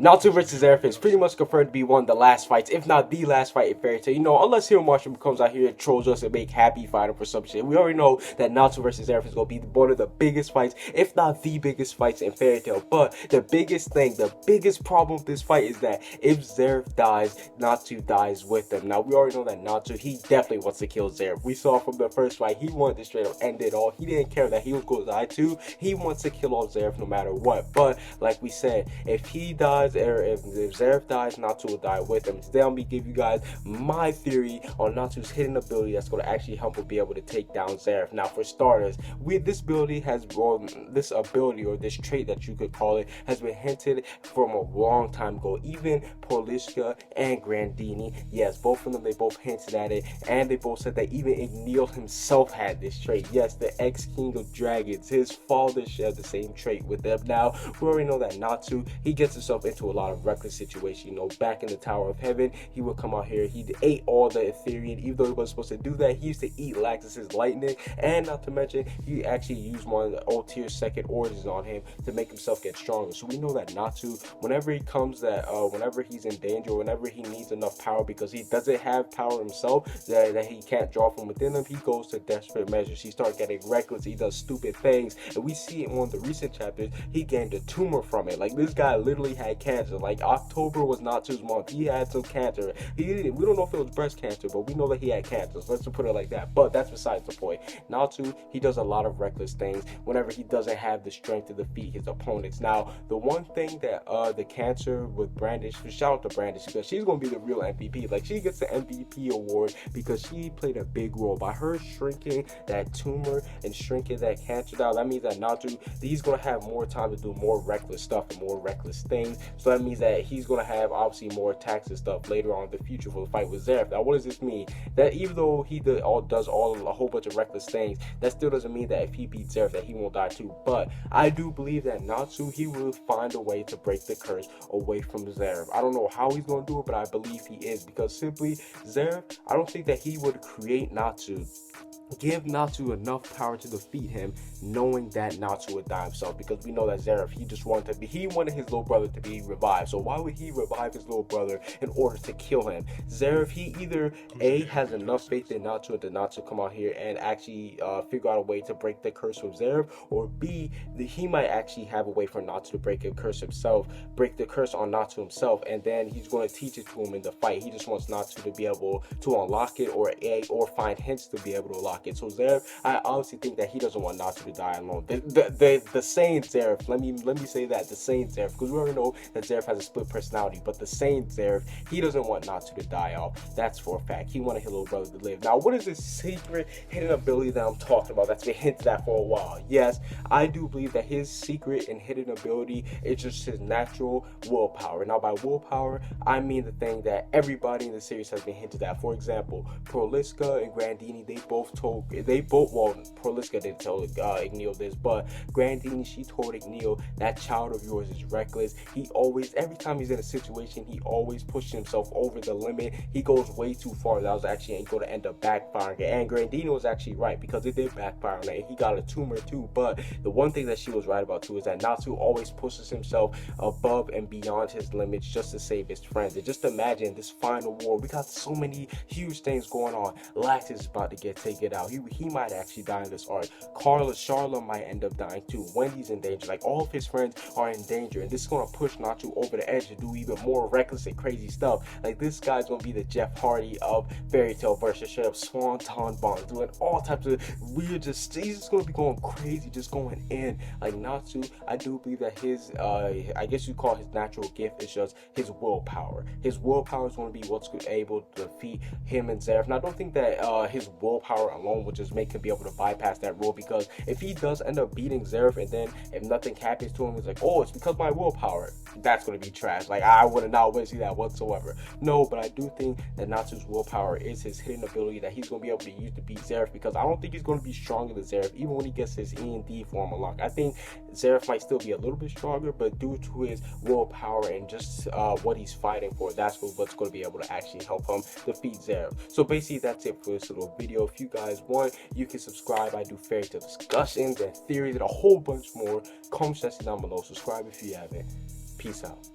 Natsu versus Zeref is pretty much confirmed to be one of the last fights, if not the last fight in Fairy Tail. You know, unless Hero Marshall comes out here and trolls us and make Happy fight him for some shit. We already know that Natsu versus Zeref is going to be one of the biggest fights, if not the biggest fights in Fairy Tail. But the biggest thing, the biggest problem with this fight is that if Zeref dies, Natsu dies with him. Now, we already know that Natsu, he definitely wants to kill Zeref. We saw from the first fight, he wanted to straight up end it all. He didn't care that he was going to die too. He wants to kill off Zeref no matter what. But, like we said, if he dies, or if Zeref dies, Natsu will die with him. Today, I'm going to give you guys my theory on Natsu's hidden ability that's going to actually help him be able to take down Zeref. Now, for starters, this ability has, this ability or this trait that you could call it, has been hinted from a long time ago. Even Polishka and Grandini, yes, both of them, they both hinted at it, and they both said that even Igneel himself had this trait. Yes, the ex-king of dragons, his father shared the same trait with them. Now, we already know that Natsu, he gets himself into a lot of reckless situations. You know, back in the Tower of Heaven, he would come out here, he ate all the Ethereum, even though he wasn't supposed to do that. He used to eat Laxus's lightning, and not to mention, he actually used one of the old tier second orders on him to make himself get stronger. So we know that Natsu, whenever he comes that, whenever he's in danger, whenever he needs enough power because he doesn't have power himself, that he can't draw from within him, he goes to desperate measures. He starts getting reckless, he does stupid things, and we see in one of the recent chapters, he gained a tumor from it. Like, this guy literally had cancer. Like, October was Natsu's month. He had some cancer. We don't know if it was breast cancer, but we know that he had cancer. So let's just put it like that. But that's besides the point. Natsu, he does a lot of reckless things whenever he doesn't have the strength to defeat his opponents. Now, the one thing that the cancer with Brandish, shout out to Brandish, because she's going to be the real MVP. Like, she gets the MVP award because she played a big role. By her shrinking that tumor and shrinking that cancer down, that means that Natsu, he's going to have more time to do more reckless stuff and more reckless things. So that means that he's going to have obviously more attacks and stuff later on in the future for the fight with Zeref. Now, what does this mean? That even though he does a whole bunch of reckless things, that still doesn't mean that if he beats Zeref that he won't die too. But I do believe that Natsu, he will find a way to break the curse away from Zeref. I don't know how he's going to do it, but I believe he is, because simply Zeref, I don't think that he would create Natsu, give Natsu enough power to defeat him, knowing that Natsu would die himself, because we know that Zeref, he wanted his little brother to be revived. So why would he revive his little brother in order to kill him? Zeref, he either A, has enough faith in Natsu and Natsu come out here and actually figure out a way to break the curse from Zeref, or B, he might actually have a way for Natsu to break the curse on Natsu himself, and then he's going to teach it to him in the fight. He just wants Natsu to be able to unlock it, or find hints to be able to unlock it. So Zeref, I honestly think that he doesn't want Natsu to die alone. The sane Zeref, let me say that, the sane Zeref, because we already know that Zeref has a split personality, but the sane Zeref, he doesn't want Natsu to die off. That's for a fact. He wanted his little brother to live. Now, what is this secret hidden ability that I'm talking about that's been hinted at for a while? Yes, I do believe that his secret and hidden ability is just his natural willpower. Now, by willpower, I mean the thing that everybody in the series has been hinted at. For example, Proliska and Grandini, well, Proliska didn't tell Igneel this, but Grandini, she told Igneel, that child of yours is reckless. He always, every time he's in a situation, he always pushes himself over the limit. He goes way too far. That was actually going to end up backfiring. And Grandini was actually right, because it did backfire on it. He got a tumor too. But the one thing that she was right about too is that Natsu always pushes himself above and beyond his limits just to save his friends. And just imagine this final war. We got so many huge things going on. Lax is about to get taken out. He might actually die in this arc. Charlotte might end up dying too. Wendy's in danger. Like, all of his friends are in danger, and this is going to push Natsu over the edge to do even more reckless and crazy stuff. Like, this guy's going to be the Jeff Hardy of Fairy Tail versus straight up Swanton Bonds, doing all types of weird, he's just going to be going crazy, just going in. Like, Natsu, I do believe that his, I guess you call his natural gift is just his willpower. His willpower is going to be what's able to defeat him and Zeref. And I don't think that his willpower alone will just make him be able to bypass that rule, because if he does end up beating Zeref and then if nothing happens to him, it's like, oh, it's because my willpower, that's going to be trash. Like, I would not want to see that whatsoever. No, but I do think that Natsu's willpower is his hidden ability that he's going to be able to use to beat Zeref, because I don't think he's going to be stronger than Zeref even when he gets his E&D form unlocked. I think Zeref might still be a little bit stronger, but due to his willpower and just what he's fighting for, that's what's going to be able to actually help him defeat Zeref. So basically, that's it for this little video. If you guys want, you can subscribe. I do fairy tale discussions and theories and a whole bunch more. Comment section down below. Subscribe if you haven't. Peace out.